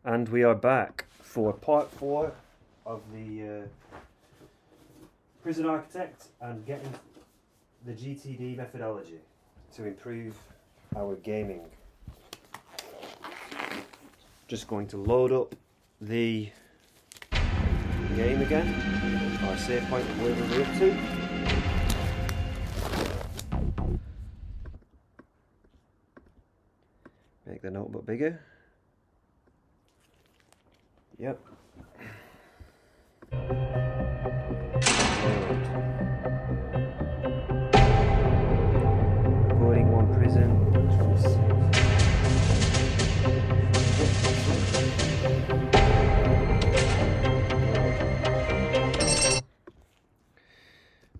And we are back for part 4 of the Prison Architect and getting the GTD methodology to improve our gaming. Just going to load up the game again, our save point of where we're up to. Make the notebook bigger. Yep. Recording 1 prison. 26.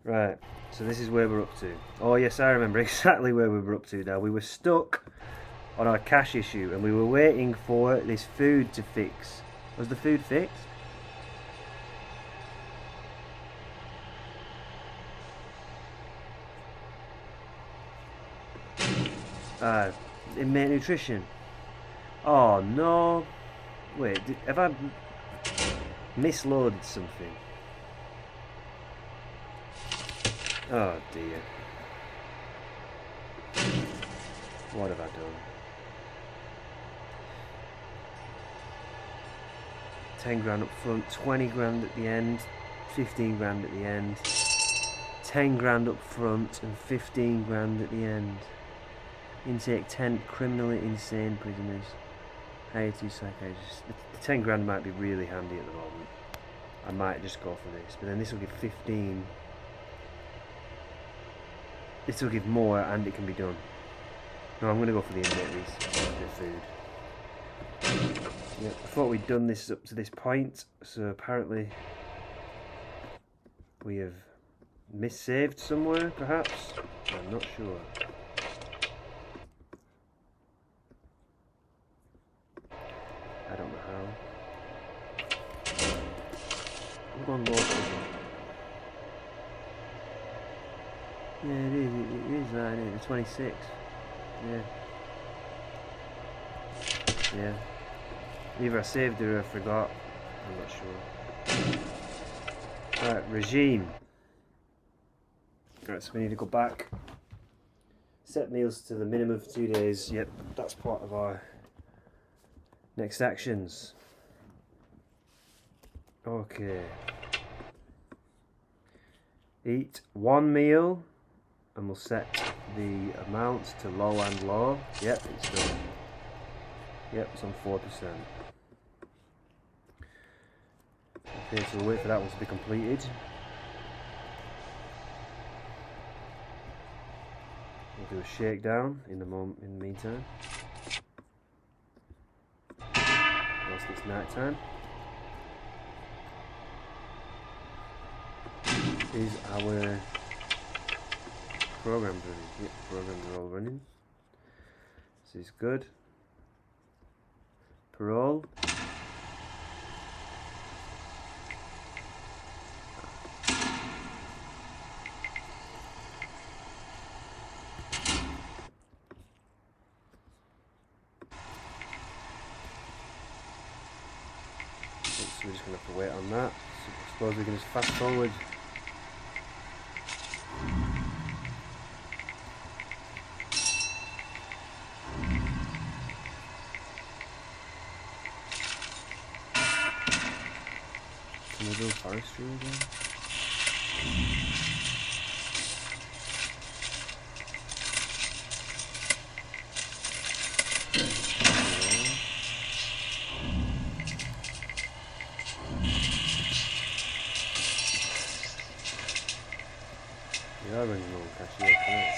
Right, so this is where we're up to. Oh yes, I remember exactly where we were up to now. We were stuck on our cash issue and we were waiting for this food to fix. Was the food fixed? Inmate nutrition. Oh no. Wait, have I misloaded something? Oh dear. What have I done? 10 grand up front, 20 grand at the end, 15 grand at the end, 10 grand up front and 15 grand at the end. Intake 10 criminally insane prisoners. Hire 2 psychiatrists. The 10 grand might be really handy at the moment. I might just go for this, but then this will give 15. This will give more and it can be done. No, I'm going to go for the inmate food. Yep, I thought we'd done this up to this point, so apparently we have missaved somewhere, perhaps? I'm not sure. I don't know how. I'm going low prison. Yeah, it is that, isn't it? The 26. Yeah. Yeah. Either I saved it or I forgot. I'm not sure. Right, regime. Right, so we need to go back. Set meals to the minimum of 2 days. Yep, that's part of our next actions. Okay. Eat 1 meal and we'll set the amount to low and low. Yep, it's done. Yep, it's on 4%. Okay, so we'll wait for that one to be completed. We'll do a shakedown in the meantime. Whilst it's night time. Is our programs running? Yep, programs are all running. This is good. Parole. So we're just going to have to wait on that. So I suppose we can just fast forward. Can we do forestry again? We are running low on cash here tonight.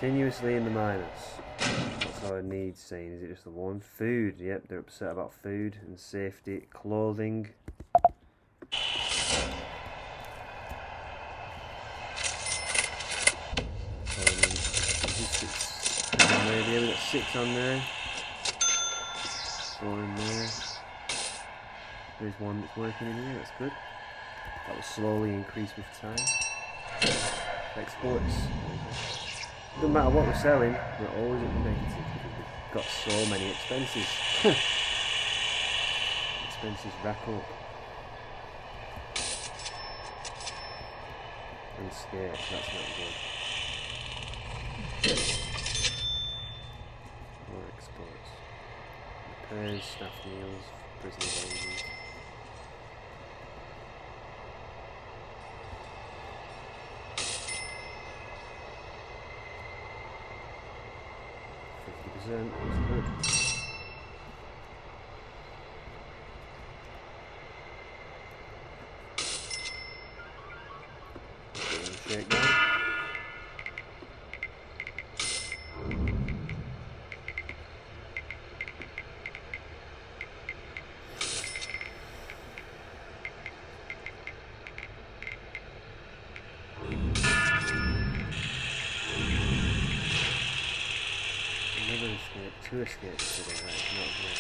Continuously in the minus. That's our needs saying? Is it just the one? Food, yep, they're upset about food and safety. Clothing. Yeah, we got 6 on there. 4 in there. There's one that's working in here, that's good. That will slowly increase with time. Exports. It doesn't matter what we're selling, we're always at the negative because we've got so many expenses. Expenses rack up. And scared, that's not good. More exports. Repairs, staff meals, prisoner wages. That's good. Shake down. Another escape, 2 escapes today, that is not good.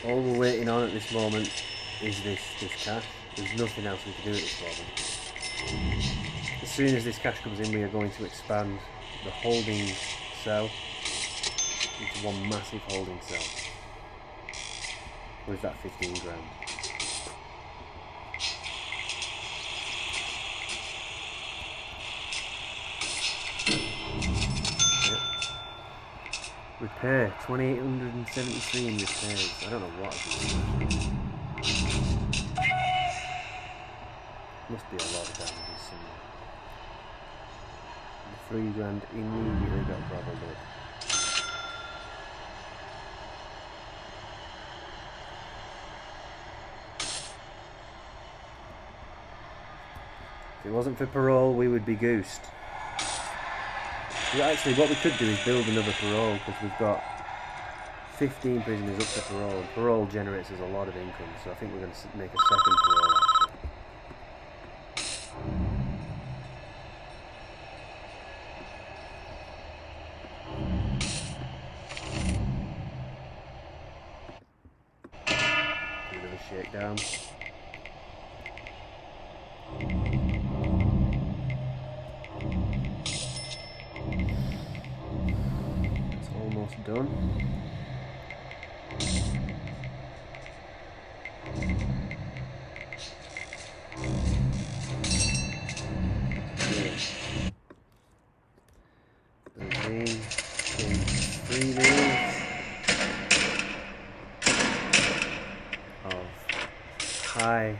All we're waiting on at this moment is this cash. There's nothing else we can do at this moment. As soon as this cash comes in, we are going to expand the holding cell into one massive holding cell with that 15 grand. Yep. Repair, 2,873 in repairs. I don't know what it is. Must be a lot of damages somewhere. The 3 grand immediately got gobbled up. If it wasn't for parole, we would be goosed. Well, actually, what we could do is build another parole, because we've got 15 prisoners up for parole, and parole generates us a lot of income, so I think we're going to make a second parole, actually. Another shakedown. Done. Again, 3 days of high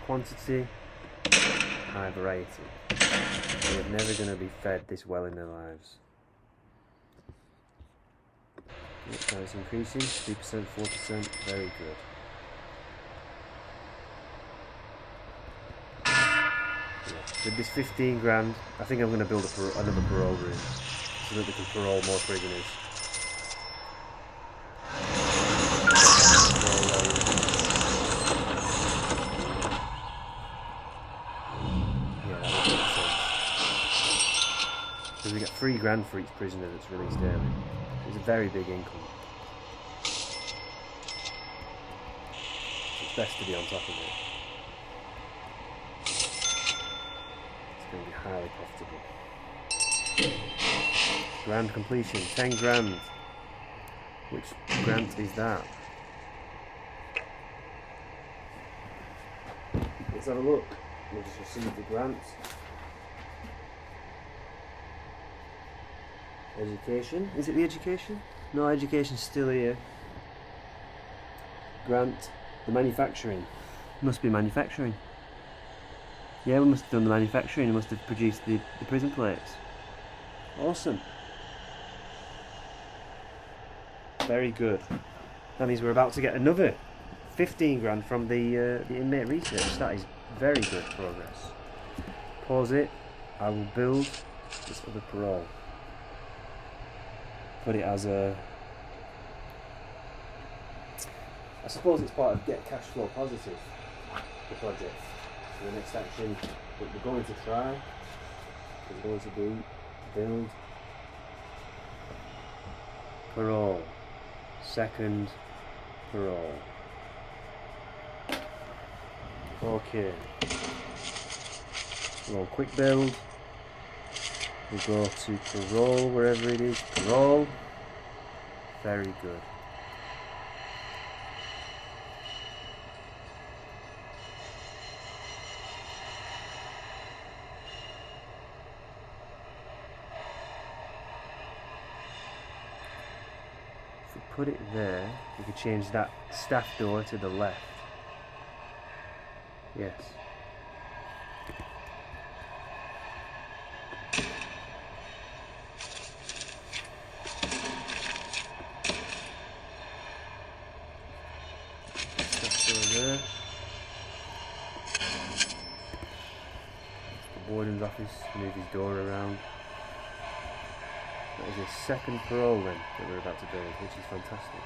quantity, high variety. They're never going to be fed this well in their lives. Now it's increasing, 3%, 4%, very good. Yeah. With this 15 grand, I think I'm going to build another parole room so that we can parole more prisoners. Yeah, that would make sense. Because we get 3 grand for each prisoner that's released early. It's a very big income. It's best to be on top of it. It's going to be highly profitable. Grand completion, 10 grand. Which grant is that? Let's have a look. We'll just receive the grant. Education. Is it the education? No, education's still here. Grant. The manufacturing. Must be manufacturing. Yeah, we must have done the manufacturing. We must have produced the prison plates. Awesome. Very good. That means we're about to get another 15 grand from the inmate research. That is very good progress. Pause it. I will build this other parole. Put it as a... I suppose it's part of get cash flow positive, the project. So the next action that we're going to try is going to be build parole. Second parole. Okay. We'll quick build. We'll go to parole, wherever it is. Parole. Very good. If we put it there, we could change that staff door to the left. Yes. There. The warden's office, move his door around. That is a second parole then that we're about to build, which is fantastic.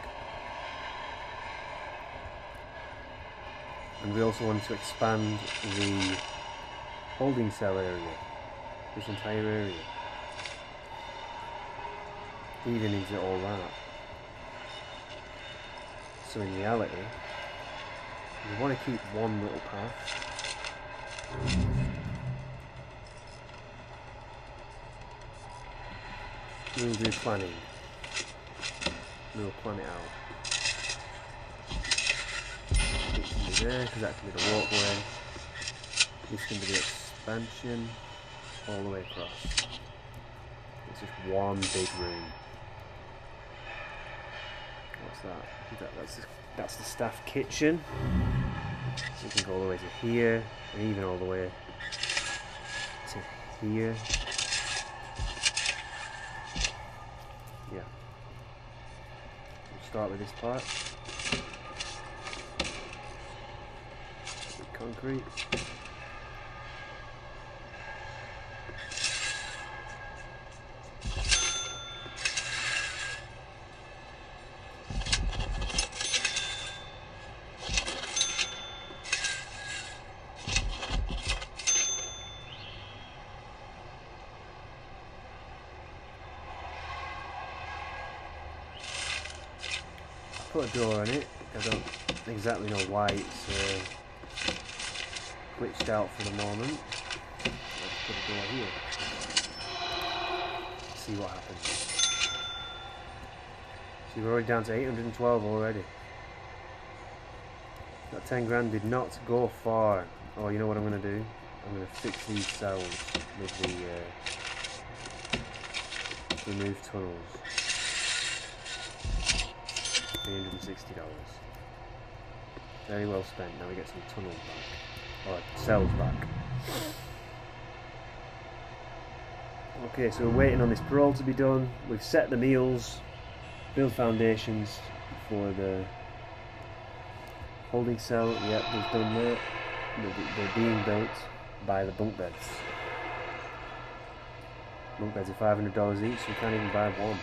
And we also want to expand the holding cell area, this entire area. Even into all that. So in reality, we want to keep one little path. We'll do planning. We'll plan it out. It can be there because that can be the walkway. This can be the expansion all the way across. It's just one big room. What's that? That's the staff kitchen. So you can go all the way to here, and even all the way to here. Yeah. We'll start with this part. Concrete. Put a door on it. I don't exactly know why it's glitched out for the moment. Let's put a door here. See what happens. See, we're already down to 812 already. That 10 grand did not go far. Oh, you know what I'm going to do? I'm going to fix these cells with the remove tunnels. $360. Very well spent. Now we get some tunnels back. Or cells back. Okay, so we're waiting on this parole to be done. We've set the meals, build foundations for the holding cell. Yep, we've done that. They're being built by the bunk beds. Bunk beds are $500 each, so you can't even buy one.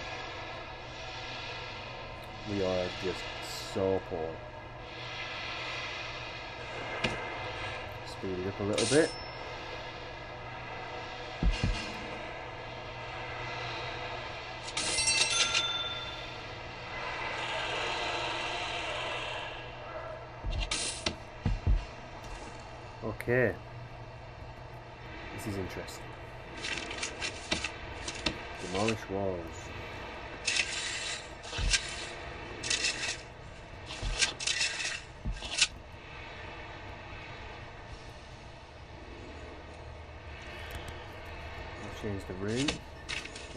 We are just so poor. Speed it up a little bit. Okay. This is interesting. Demolish walls. Change the room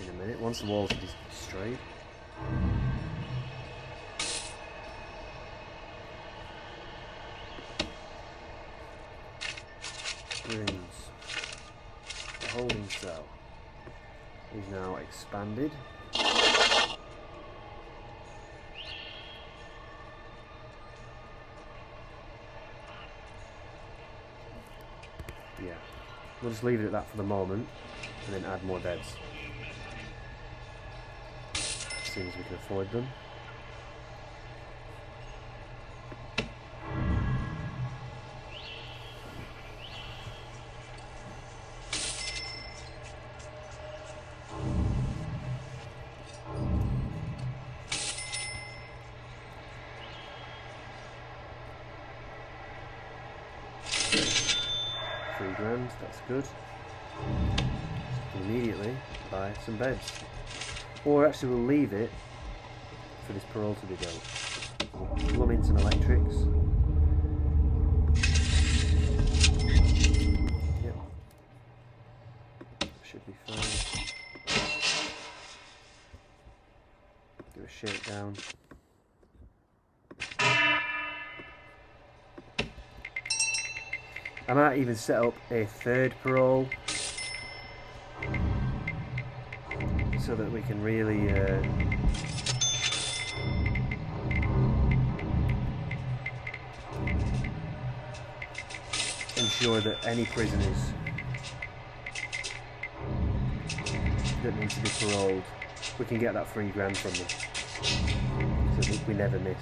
in a minute once the walls are destroyed. Rooms. The holding cell is now expanded. Yeah. We'll just leave it at that for the moment, and then add more beds. As soon as we can afford them. £3,000, that's good. So we can immediately buy some beds. Or actually we'll leave it for this parole to be built. We'll plumb in some electrics. Yep. Should be fine. Do a shakedown. I might even set up a third parole so that we can really ensure that any prisoners that need to be paroled, we can get that £3,000 from them, so that we never miss.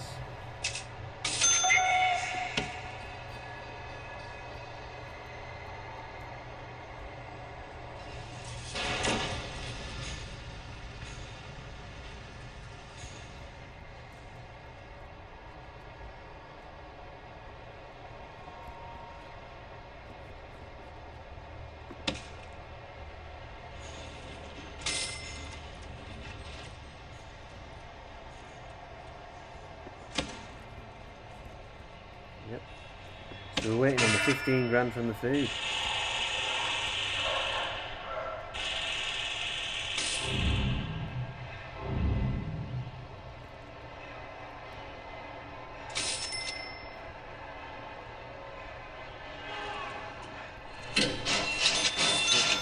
Yep. So we're waiting on the £15,000 from the food.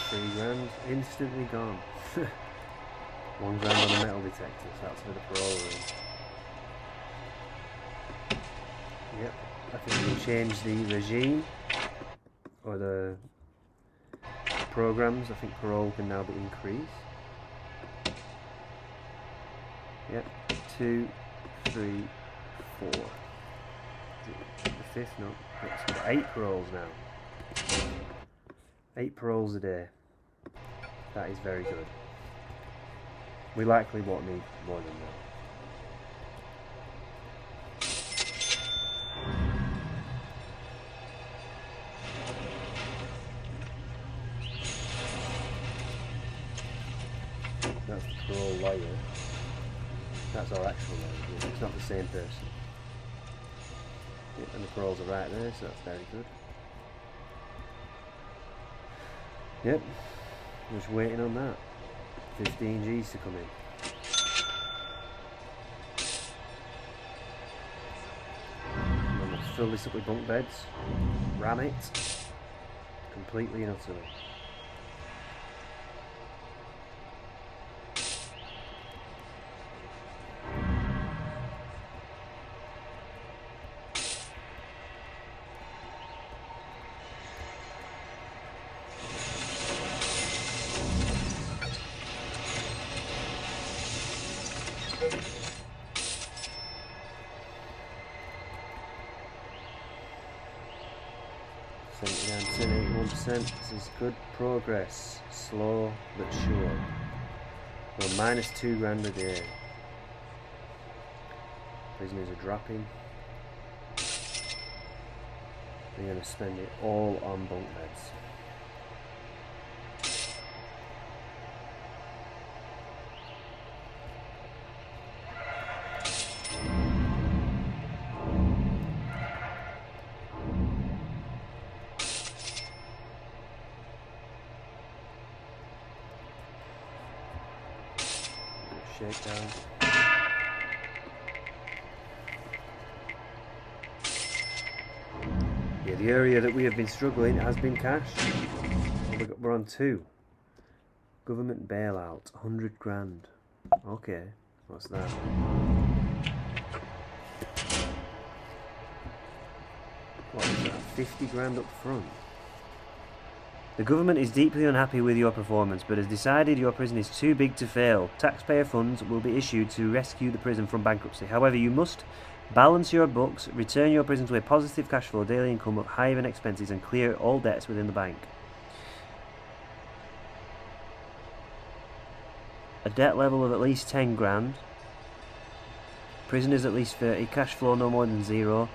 £3,000 instantly gone. £1,000 on the metal detector, so that's for the parole room. Yep. I think we change the regime or the programs. I think parole can now be increased. Yep, 2, 3, 4. The fifth, no. Yes, we've got 8 paroles now. 8 paroles a day. That is very good. We likely won't need more than that. That's the parole lawyer. That's our actual lawyer. It's not the same person. Yep, and the paroles are right there, so that's very good. Yep, just waiting on that. 15 G's to come in. And then we'll fill this up with bunk beds. Ram it. Completely and utterly. This is good progress, slow but sure. Well, minus £2,000 a day. Prisoners are dropping. They're going to spend it all on bunk beds. Shakedown. Yeah, the area that we have been struggling has been cashed. We're on 2. Government bailout, £100,000. Okay, what's that? What is that? £50,000 up front. The government is deeply unhappy with your performance, but has decided your prison is too big to fail. Taxpayer funds will be issued to rescue the prison from bankruptcy. However, you must balance your books, return your prison to a positive cash flow, daily income higher than expenses, and clear all debts within the bank. A debt level of at least 10 grand. Prisoners at least 30. Cash flow no more than 0.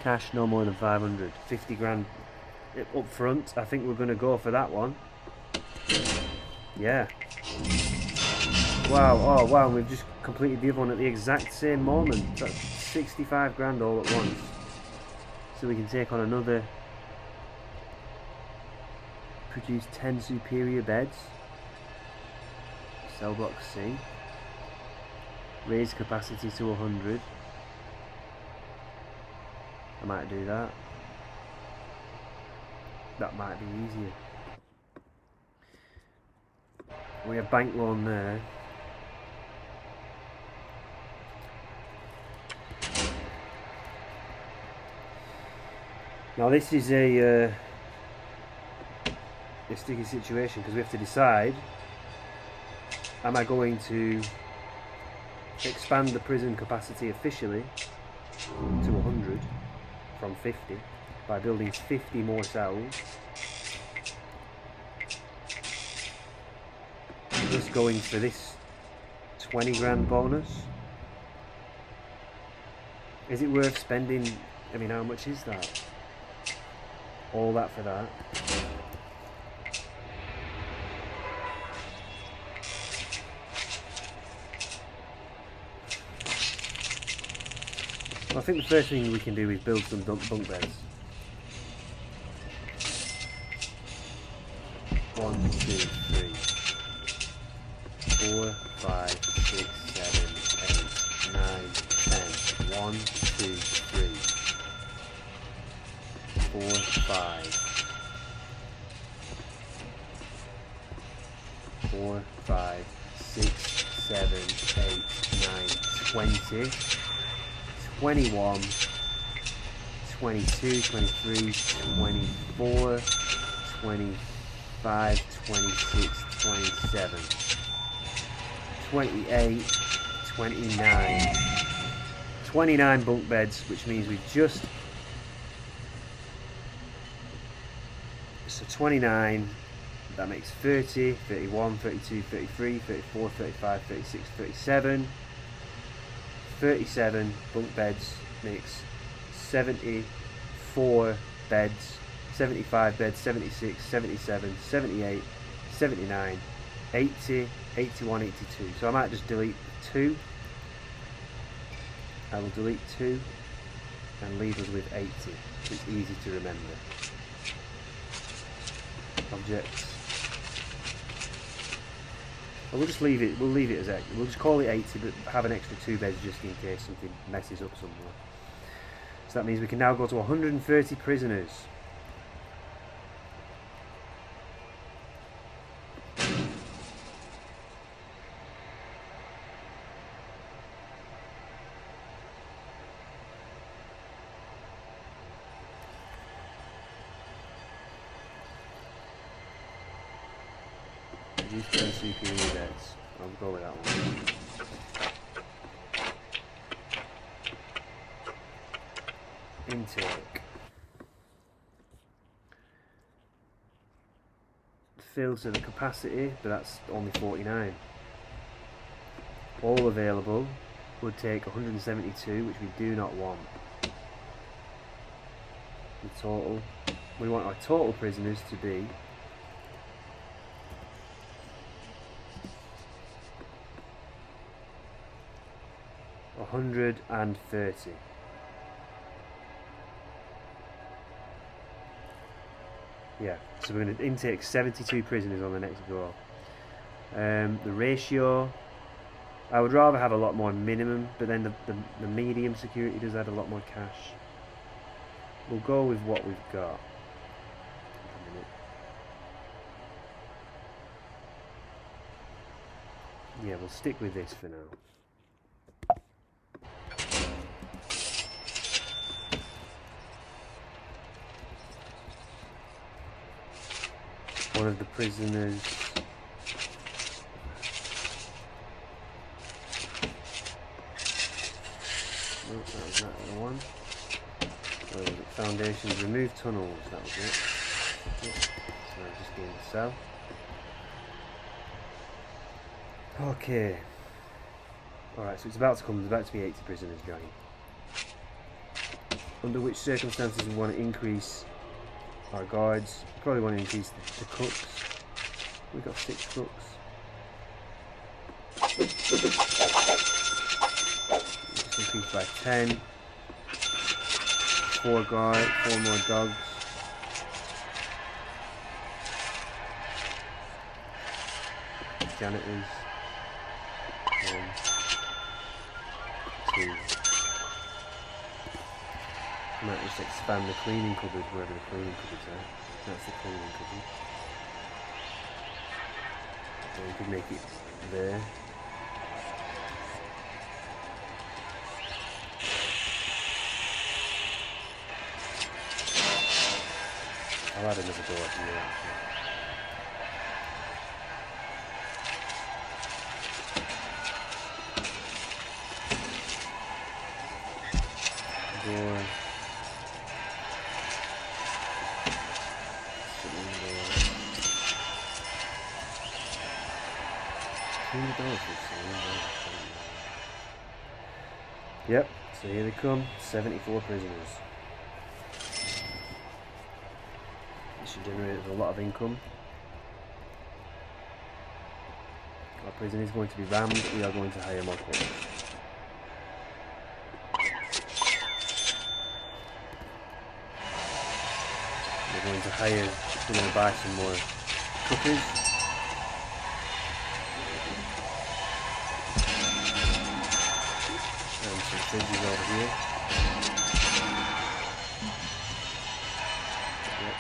Cash no more than 500. 50 grand up front. I think we're going to go for that one. Yeah. Wow. Oh wow, and we've just completed the other one at the exact same moment. That's 65 grand all at once. So we can take on another. Produce 10 superior beds. Cell block C. Raise capacity to 100. I might do that. That might be easier. We have bank loan there. Now this is a sticky situation because we have to decide: am I going to expand the prison capacity officially to 100 from 50 by building 50 more cells, just going for this 20 grand bonus? Is it worth spending? I mean, how much is that? All that for that? Well, I think the first thing we can do is build some bunk beds. 1, 2, 3, 4, 5, 6, 7, 8, 9, 10. 1, 2, 3, 4, 5, 4, 5, 6, 7, 8, 9, 20. 21, 22, 23, 24, 25, 26, 27, 28, 29. 29 bunk beds, which means we've just... So 29, that makes 30, 31, 32, 33, 34, 35, 36, 37. 37 bunk beds makes 74 beds, 75 beds, 76, 77, 78, 79, 80, 81, 82. So I might just delete 2. I will delete 2 and leave us with 80. It's easy to remember. Objects. We'll just leave it. We'll leave it as 80. We'll just call it 80, but have an extra 2 beds just in case something messes up somewhere. So that means we can now go to 130 prisoners. Use 10 superior beds. I'll go with that one. Intake. Fill to the capacity, but that's only 49. All available would take 172, which we do not want. The total. We want our total prisoners to be 130. Yeah, so we're going to intake 72 prisoners on the next go. The ratio, I would rather have a lot more minimum, but then the medium security does add a lot more cash. We'll go with what we've got. Yeah, we'll stick with this for now. one of the prisoners. Oh, that was that other one. Where was it? Foundations, remove tunnels, that was it. So now just getting the cell. Okay. Alright, so it's about to come, there's about to be 80 prisoners joining. Under which circumstances we want to increase our guards? Probably want to increase the cooks. We've got 6 cooks. Just increase by 10. 4 guards, 4 more dogs. Janitors. 1, 2. Might just expand the cleaning cupboard wherever the cleaning cupboard's at. That's the cleaning cupboard. Or we could make it there. I'll add another door here actually. Door. Yep, so here they come, 74 prisoners. This should generate a lot of income. Our prison is going to be rammed, we are going to hire more cooks. We're going to hire, we're going to buy some more cookers. Fridges over here. Yep.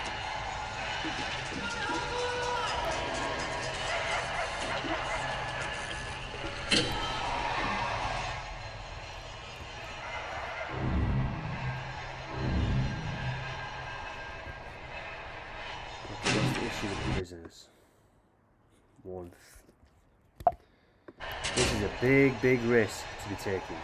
Okay, what's the issue with the prisoners? Warmth. This is a big risk to be taken.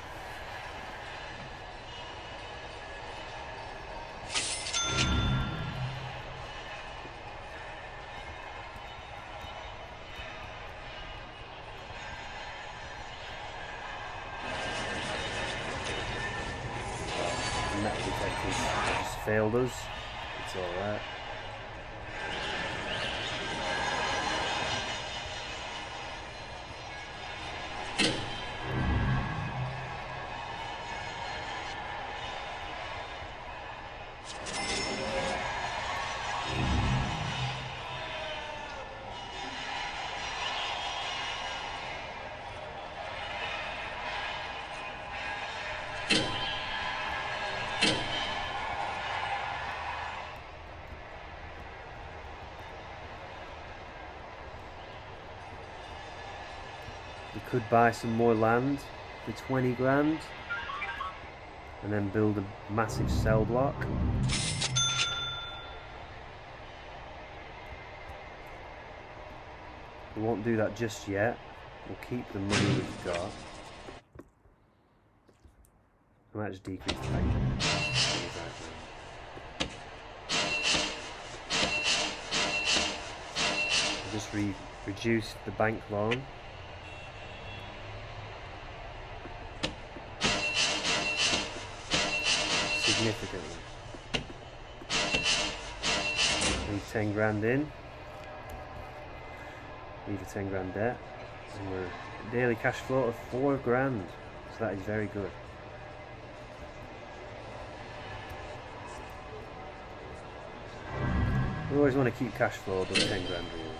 Metal detectors just failed us. It's alright. We could buy some more land for 20 grand and then build a massive cell block. We won't do that just yet. We'll keep the money we've got. I might just decrease the bank. I'll just reduce the bank loan. Significantly. Leave 10 grand in. Leave a 10 grand debt. And we're daily cash flow of 4 grand. So that is very good. We always want to keep cash flow above 10 grand really.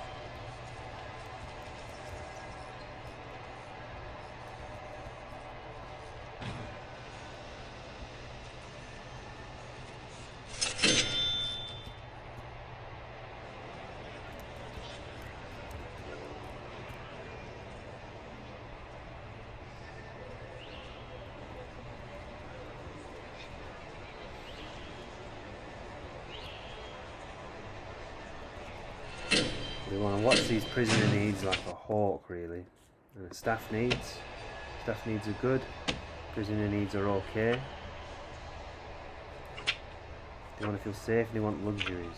we want to watch these prisoner needs like a hawk, really. And the staff needs. Staff needs are good. Prisoner needs are okay. They want to feel safe and they want luxuries.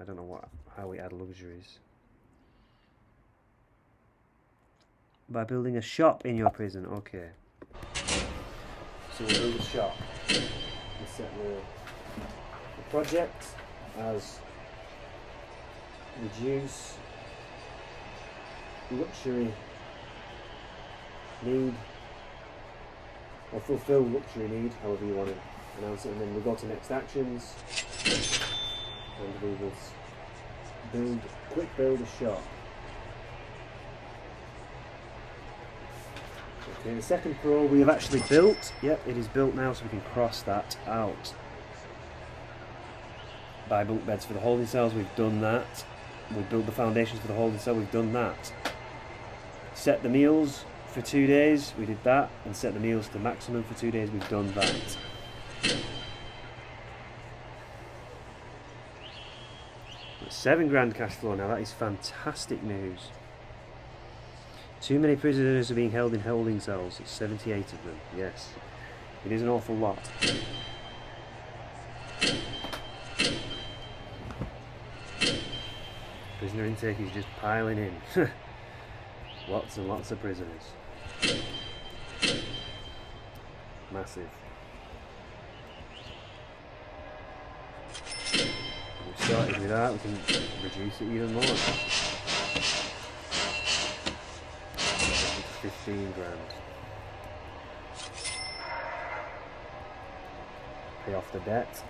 I don't know how we add luxuries. By building a shop in your prison, okay. So we'll build a shop. We'll set the project as reduce luxury need, or fulfill luxury need, however you want to announce it, and then we'll go to next actions and we will build a shop. Okay, the second pro we have actually built. Yep, it is built now, so we can cross that out. Buy bunk beds for the holding cells, we've done that. We build the foundations for the holding cell, we've done that. Set the meals for 2 days, we did that. And set the meals to maximum for 2 days, we've done that. £7,000 cash flow now, that is fantastic news. Too many prisoners are being held in holding cells. It's 78 of them. Yes, it is an awful lot. Prisoner intake is just piling in. Lots and lots of prisoners. Massive. We started with that. We can reduce it even more. 15 grand. Pay off the debt.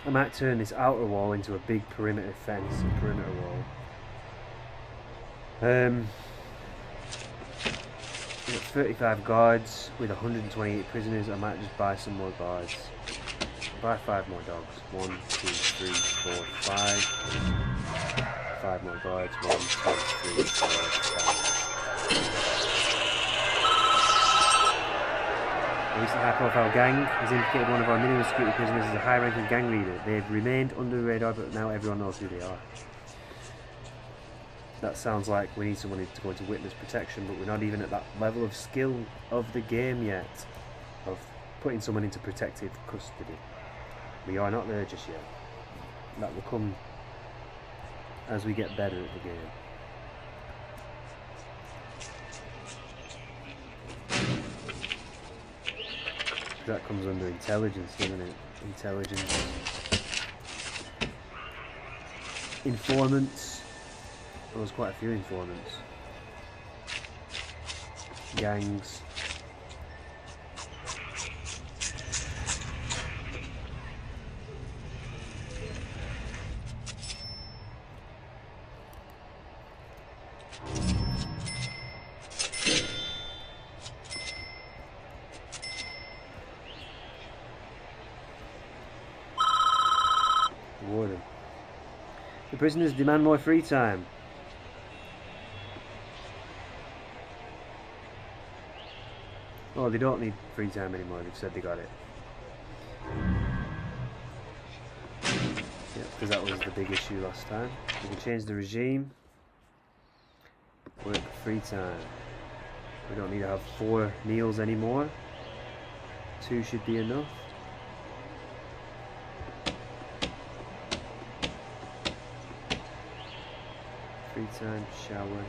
I might turn this outer wall into a big perimeter fence, a perimeter wall. We've got 35 guards with 128 prisoners. I might just buy some more guards. Buy 5 more dogs. 1, 2, 3, 4, 5. 5 more guards. 1, 2, 3, 4, 5. A recent high-profile gang has implicated one of our minimum security prisoners as a high-ranking gang leader. They've remained under the radar, but now everyone knows who they are. That sounds like we need someone to go into witness protection, but we're not even at that level of skill of the game yet, of putting someone into protective custody. We are not there just yet. That will come as we get better at the game. That comes under intelligence, doesn't it? Intelligence. Informants. There was quite a few informants. Gangs. Warden. The prisoners demand more free time. Oh, they don't need free time anymore. They've said they got it. Yeah, because that was the big issue last time. We can change the regime. Work free time. We don't need to have 4 meals anymore. 2 should be enough. Free time, shower.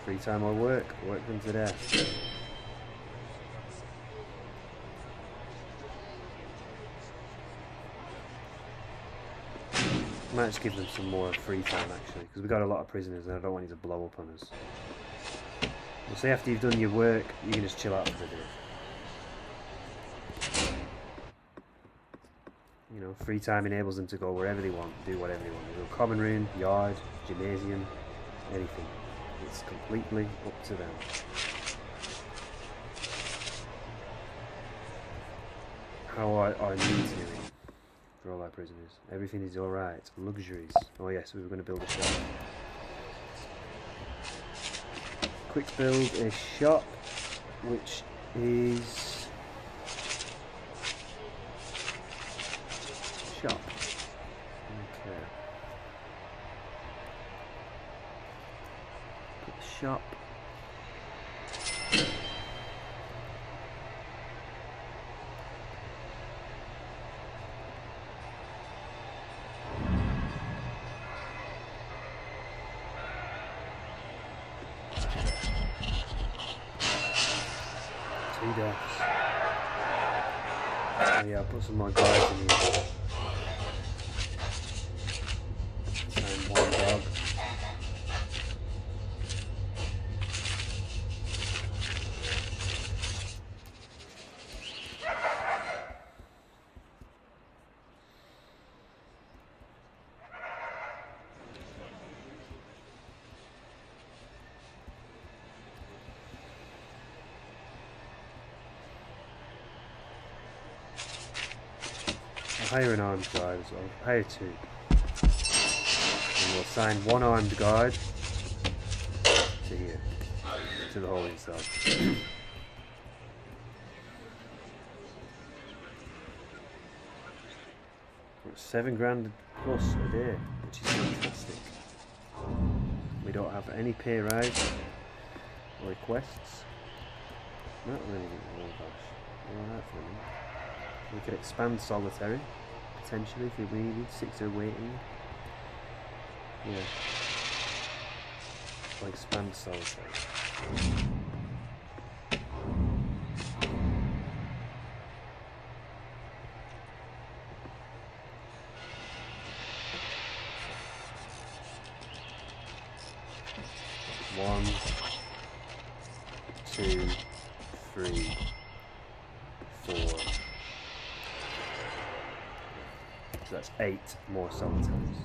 Free time or work them to death. Might just give them some more free time actually, because we've got a lot of prisoners and I don't want you to blow up on us. We'll say after you've done your work, you can just chill out for the day. You know, free time enables them to go wherever they want, do whatever they want. They go common room, yard, gymnasium, anything. It's completely up to them. How are needs doing for all our prisoners? Everything is alright. Luxuries. Oh yes, we were going to build a shop. Quick build a shop, which is shop. Okay. Put the shop. Two deaths. Oh yeah, I'll put some more guys in here. And one dog. I'll hire an armed guard as well. Hire two. And we'll assign one armed guard to here. To the holding cell. 7 grand plus a day, which is fantastic. We don't have any pay rise or requests. Not really. Oh gosh. Alright for me. We could expand solitary, potentially, if we needed. 6 are waiting. Yeah. We'll expand solitary. One, 2, 3, 4. So that's 8 more solitaries.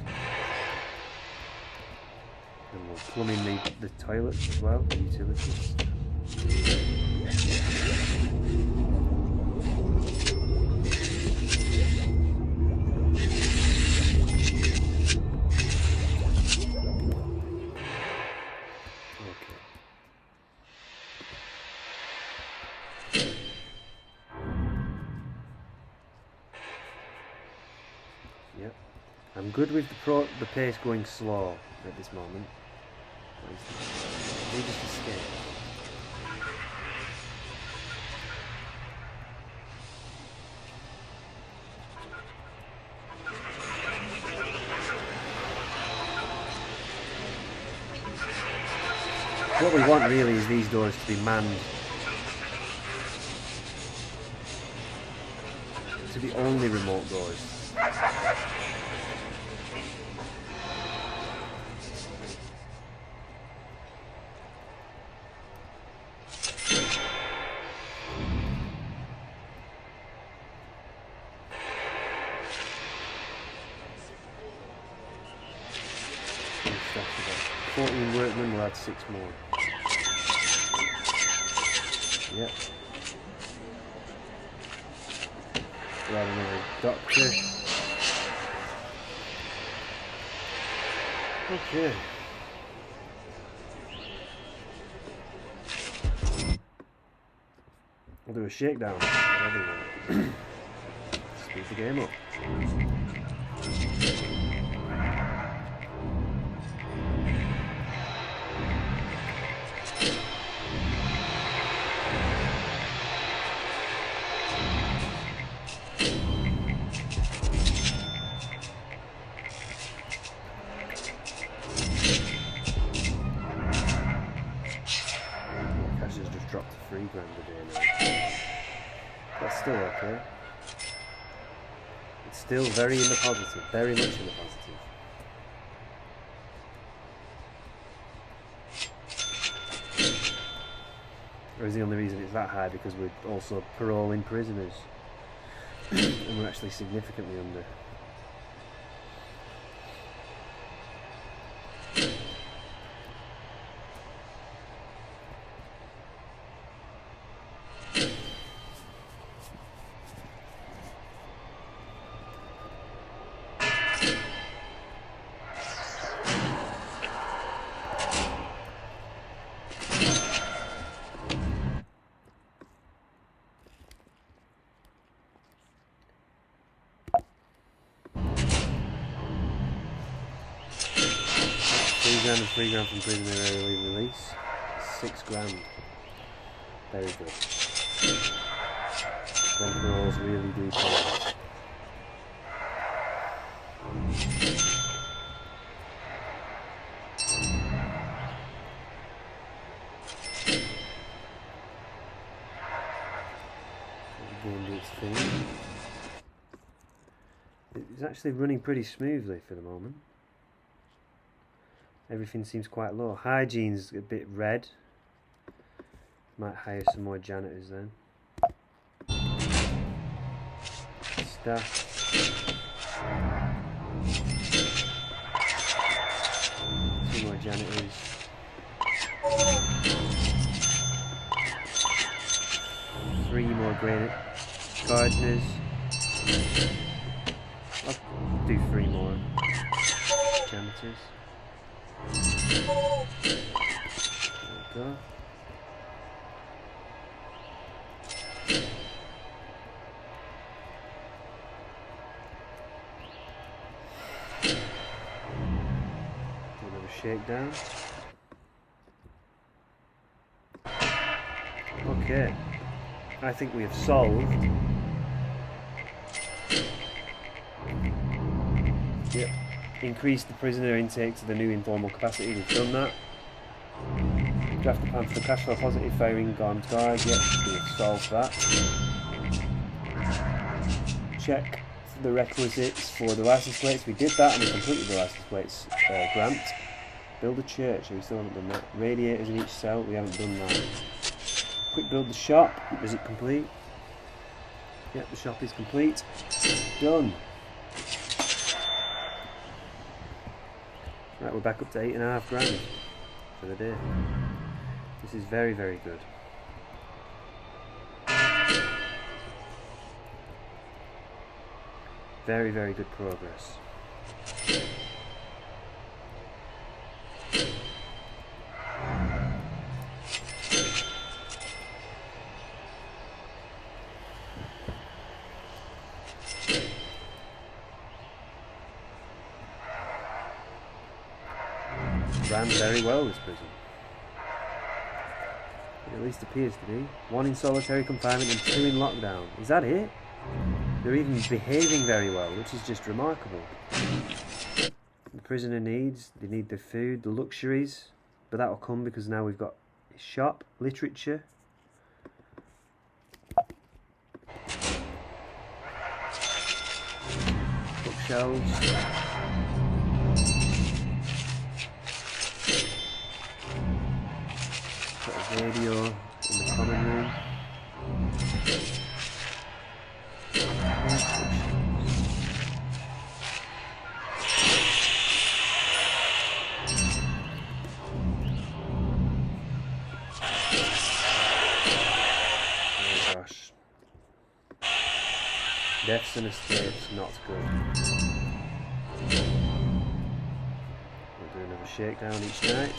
And we'll plumb in the toilets as well, the utilities. Yep. I'm good with the pace going slow at this moment. We just escape. What we want really is these doors to be manned. To be only remote doors. That's about 14 workmen, we'll add 6 more. Yep. We'll add another doctor. Okay. We'll do a shakedown of everyone. Speed the game up. Cash has just dropped to 3 grand a day now. That's still okay. It's still very in the positive, very much in the positive. Or is the only reason it's that high because we're also paroling prisoners? And we're actually significantly under. £3 and £3 from prisoner early release. £6. Very good. Rent rolls really do pay. It's actually running pretty smoothly for the moment. Everything seems quite low. Hygiene's a bit red. Might hire some more janitors then. Staff. 2 more janitors. 3 more gardeners. I'll do 3 more janitors. There we go. Do another shakedown. Okay, I think we have solved. Yep. Increase the prisoner intake to the new informal capacity. We've done that. Draft the plan for the cash flow positive firing armed guard. Yep, we've solved that. Check the requisites for the license plates. We did that and we completed the license plates grant. Build a church. We still haven't done that. Radiators in each cell. We haven't done that. Quick build the shop. Is it complete? Yep, the shop is complete. Done. Right, we're back up to £8.5 for the day. This is very, very good. Very, very good progress. Ran very well, this prison. It at least appears to be. 1 in solitary confinement and 2 in lockdown. Is that it? They're even behaving very well, which is just remarkable. The prisoner needs, they need the food, the luxuries, but that will come because now we've got a shop, literature. Bookshelves. Radio in the common room. Oh gosh. Deaths and escapes, not good. We'll do another shakedown each night.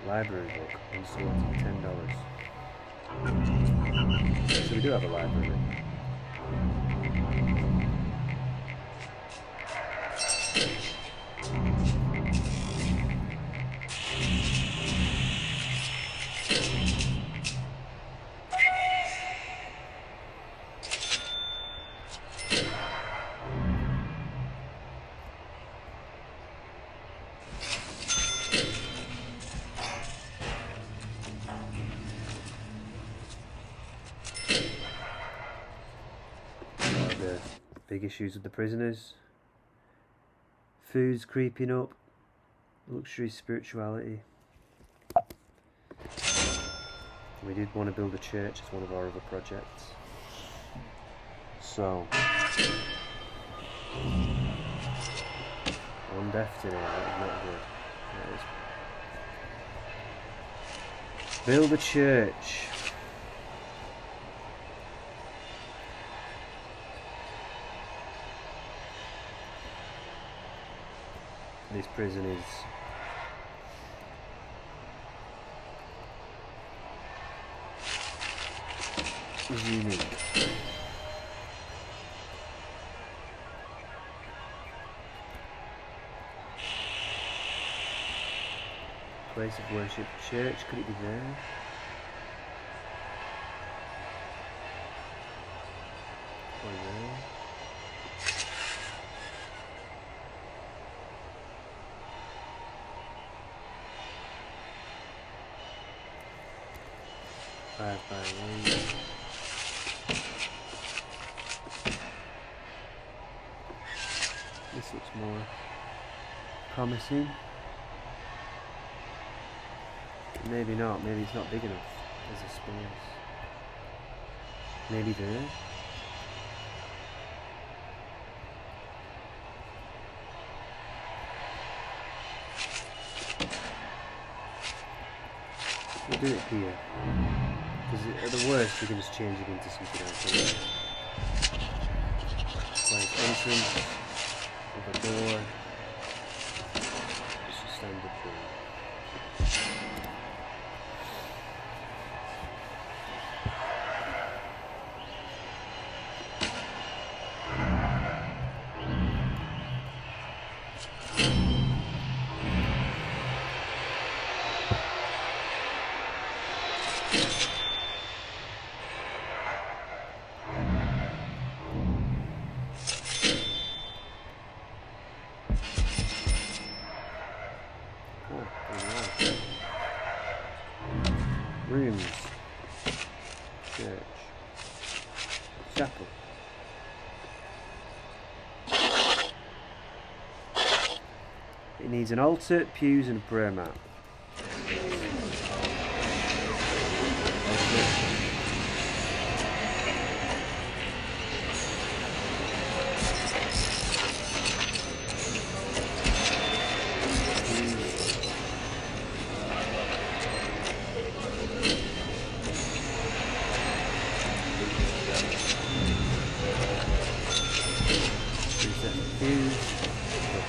Library book, unsorted, $10. So we do have a library. Big issues with the prisoners. Food's creeping up. Luxury spirituality. We did want to build a church as one of our other projects. So, one death today, that is not good. That is. Build a church. This prison is unique. Place of worship, church, could it be there? Or there? Five by one. This looks more promising. Maybe not, maybe it's not big enough as a space. Maybe there. We'll do it here. Because at the worst we can just change it into something else. Like entrance, with a door. Just a standard door. Rooms, church, chapel. It needs an altar, pews and a prayer mat.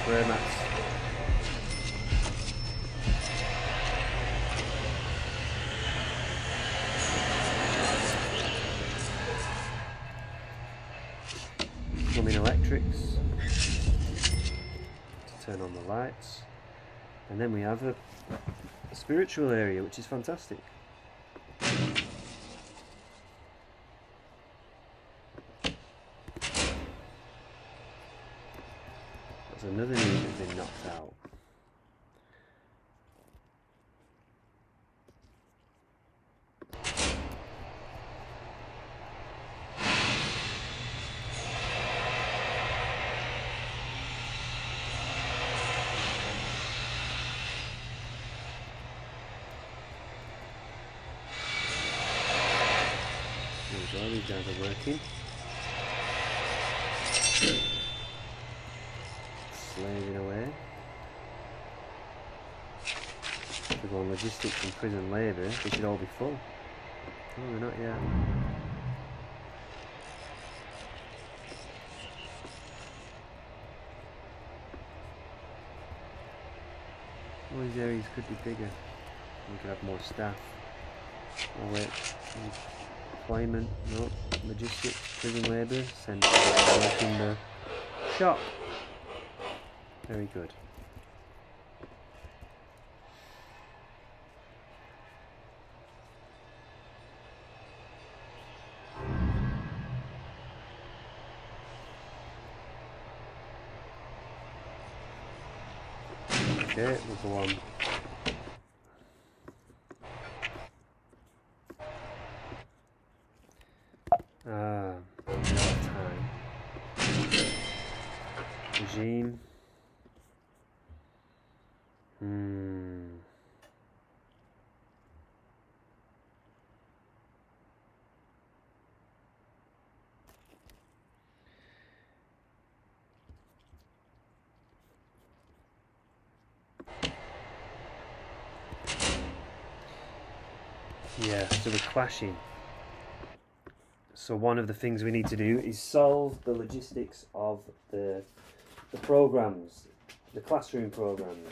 Prayer mats. Plumbing electrics to turn on the lights, and then we have a spiritual area, which is fantastic. Another need has been knocked out. There we go, these guys are working. Slaving away. We've got logistics and prison labour. They should all be full. Oh, they're not yet. All these areas could be bigger. We could have more staff. Oh wait, employment, no, logistics, prison labour, send work in the shop. Very good. Okay, we'll go on. Time. Regime. Yeah, so we're clashing. So one of the things we need to do is solve the logistics of the programs, the classroom programs.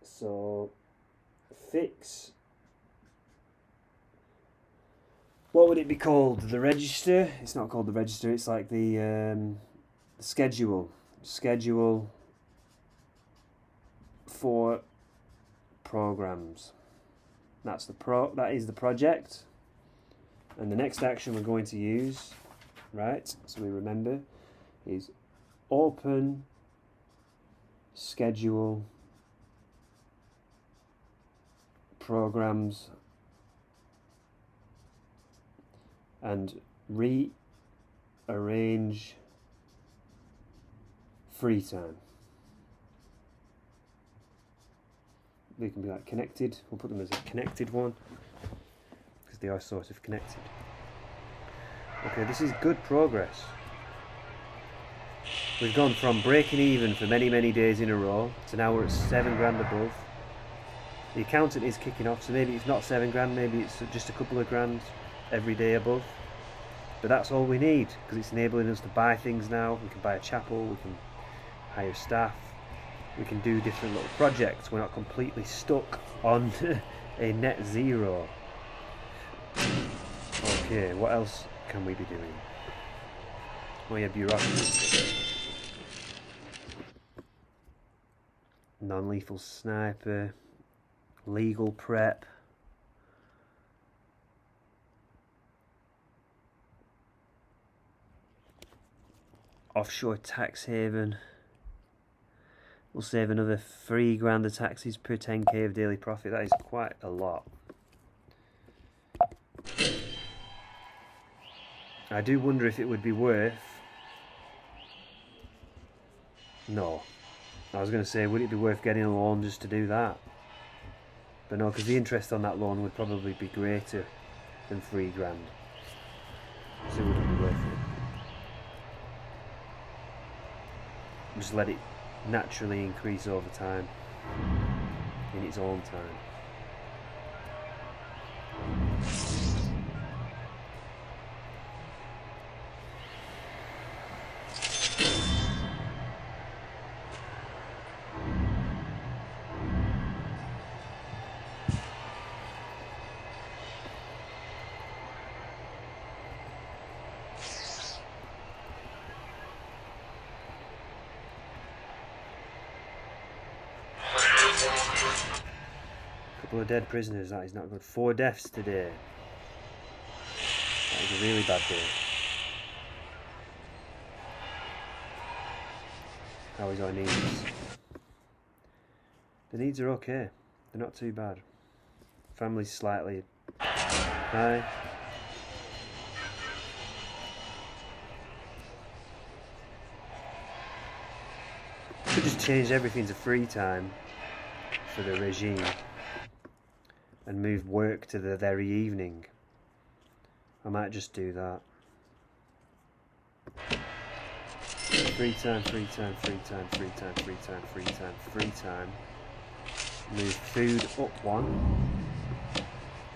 So fix, what would it be called? The register? It's not called the register, it's like the schedule for programs. That is the project. And the next action we're going to use, right, so we remember, is open schedule programs and rearrange free time. They can be like connected. We'll put them as a connected one because they are sort of connected. Okay, this is good progress. We've gone from breaking even for many, many days in a row to now we're at 7 grand above. The accountant is kicking off, so maybe it's not 7 grand, maybe it's just a couple of grand every day above. But that's all we need because it's enabling us to buy things now. We can buy a chapel, we can hire staff, we can do different little projects. We're not completely stuck on a net zero. Okay, what else can we be doing? Oh yeah, bureaucracy. Non-lethal sniper, legal prep. Offshore tax haven. We'll save another 3 grand of taxes per 10k of daily profit. That is quite a lot. I do wonder if it would be worth... No. I was going to say, would it be worth getting a loan just to do that? But no, because the interest on that loan would probably be greater than 3 grand. So it wouldn't be worth it. Just let it naturally increase over time in its own time. Couple of dead prisoners, that is not good. 4 deaths today. That is a really bad day. How is our needs? The needs are okay. They're not too bad. Family's slightly high. Could just change everything to free time for the regime and move work to the very evening. I might just do that. Free time, free time, free time, free time, free time, free time, free time. Move food up 1,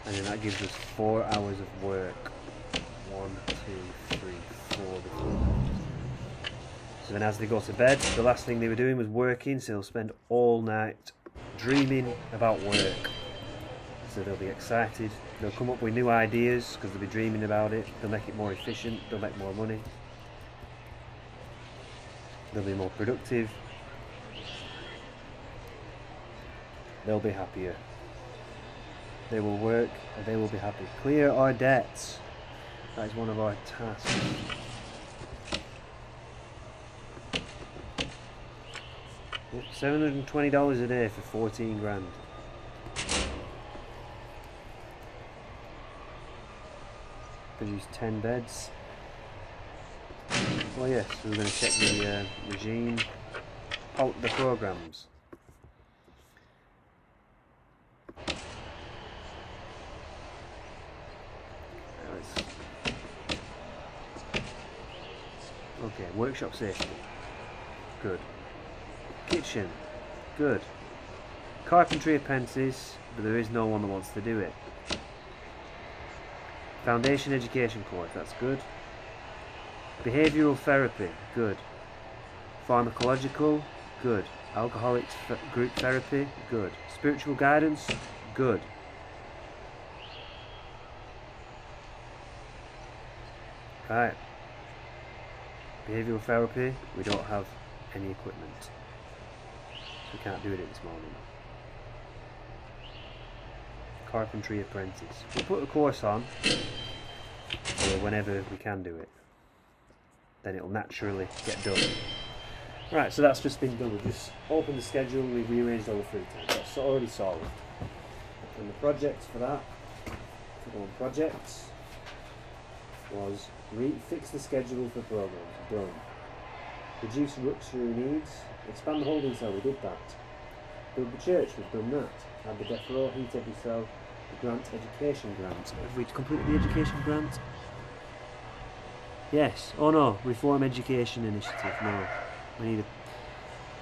and then that gives us 4 hours of work. 1, 2, 3, 4 before that. So then as they go to bed, the last thing they were doing was working, so they'll spend all night dreaming about work. So they'll be excited, they'll come up with new ideas because they'll be dreaming about it, they'll make it more efficient, they'll make more money, they'll be more productive, they'll be happier. They will work and they will be happy. Clear our debts. That is one of our tasks. $720 a day for 14 grand. Produce 10 beds. Oh yes, so we're going to check the regime, the programs. Okay, workshop safety. Good. Kitchen. Good. Carpentry apprentice. but there is no one that wants to do it. Foundation education course, that's good. Behavioural therapy, good. Pharmacological, good. Alcoholics group therapy, good. Spiritual guidance, good. Right. Behavioural therapy, we don't have any equipment. So we can't do it this morning. Carpentry apprentice. We'll put the course on for whenever we can do it. Then it'll naturally get done. Right, so that's just been done. We've just opened the schedule and we've rearranged all the free time. That's already solved. And the projects for that, projects, was fix the schedule for programs. Done. Reduce luxury needs. Expand the holding cell. We did that. Build the church. We've done that. Add the death row. Heat every cell. The grant education grant. Have we completed the education grant? Yes. Oh no. Reform education initiative. No. We need a...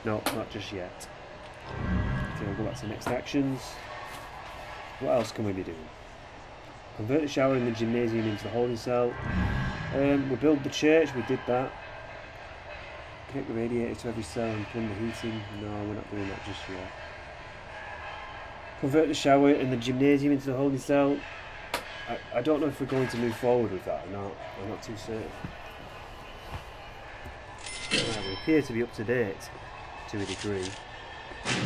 No, not just yet. Okay, we'll go back to the next actions. What else can we be doing? Convert the shower in the gymnasium into the holding cell. We build the church, we did that. Connect the radiator to every cell and plumb the heating. No, we're not doing that just yet. Convert the shower in the gymnasium into the holding cell. I don't know if we're going to move forward with that or not. I'm not too certain. Right, we appear to be up to date to a degree.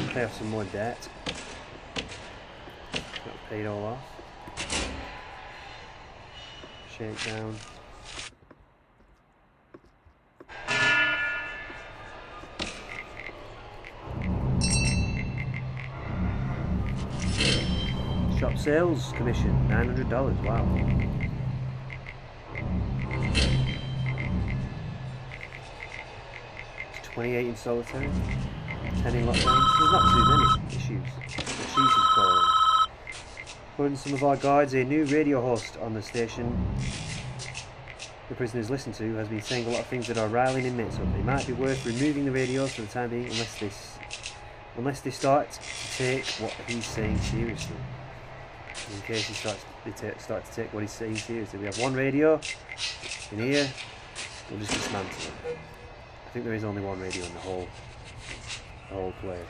Pay off some more debt. That'll pay it all off. Shakedown. Shop sales commission, $900. Wow. 28 in solitaire, 10 in lockdown. There's not too many issues. The cheese is calling. According to some of our guides, a new radio host on the station the prisoners listen to has been saying a lot of things that are riling inmates up. It might be worth removing the radios for the time being unless they start to take what he's saying seriously. In case they start to take what he's saying seriously. We have one radio in here, we'll just dismantle it. I think there is only one radio in the whole place.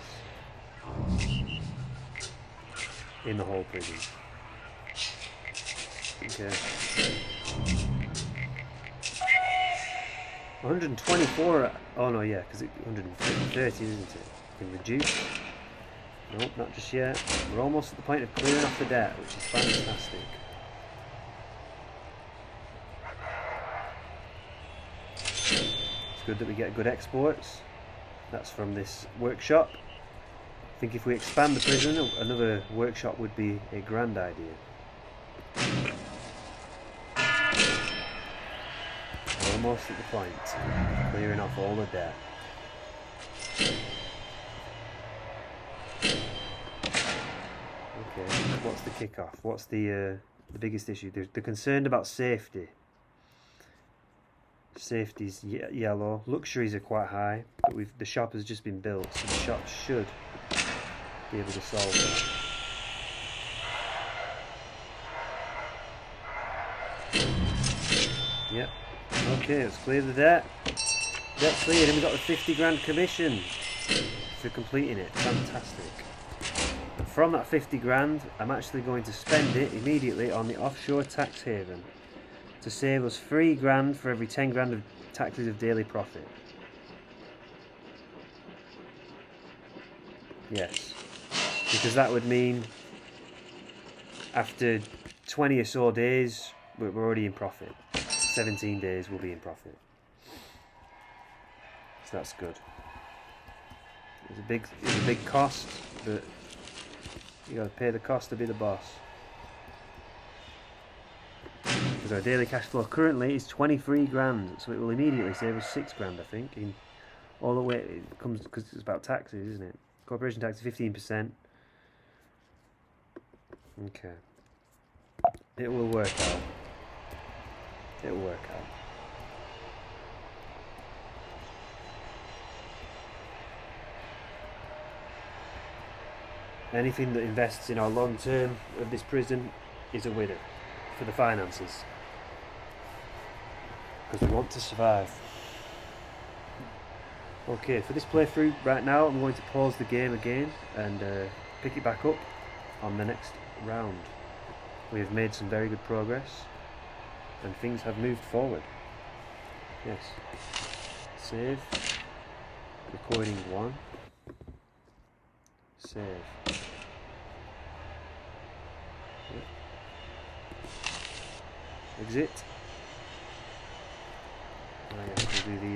In the whole prison. Okay. 124. Oh no, yeah, because it's 130, isn't it? You can reduce. Nope, not just yet. We're almost at the point of clearing off the debt, which is fantastic. It's good that we get good exports. That's from this workshop. I think if we expand the prison, another workshop would be a grand idea. Almost at the point, clearing off all the debt. Okay, what's the kickoff? What's the biggest issue? They're concerned about safety. Safety's yellow. Luxuries are quite high, but the shop has just been built, so the shop should be able to solve that. Yep. Okay, let's clear the debt. Debt cleared, and we got the 50 grand commission for completing it. Fantastic. And from that 50 grand, I'm actually going to spend it immediately on the offshore tax haven to save us 3 grand for every 10 grand of taxes of daily profit. Yes. Because that would mean after 20 or so days, we're already in profit. 17 days we'll be in profit. So that's good. It's a big cost, but you gotta pay the cost to be the boss. Because our daily cash flow currently is 23 grand, so it will immediately save us 6 grand, I think. In all the way it comes, because it's about taxes, isn't it? Corporation tax is 15%. Okay. It will work out. It will work out. Anything that invests in our long term of this prison is a winner for the finances. Because we want to survive. Okay, for this playthrough right now I'm going to pause the game again and pick it back up on the next round. We have made some very good progress and things have moved forward. Yes. Save. Recording 1. Save. Yep. Exit. I have to do the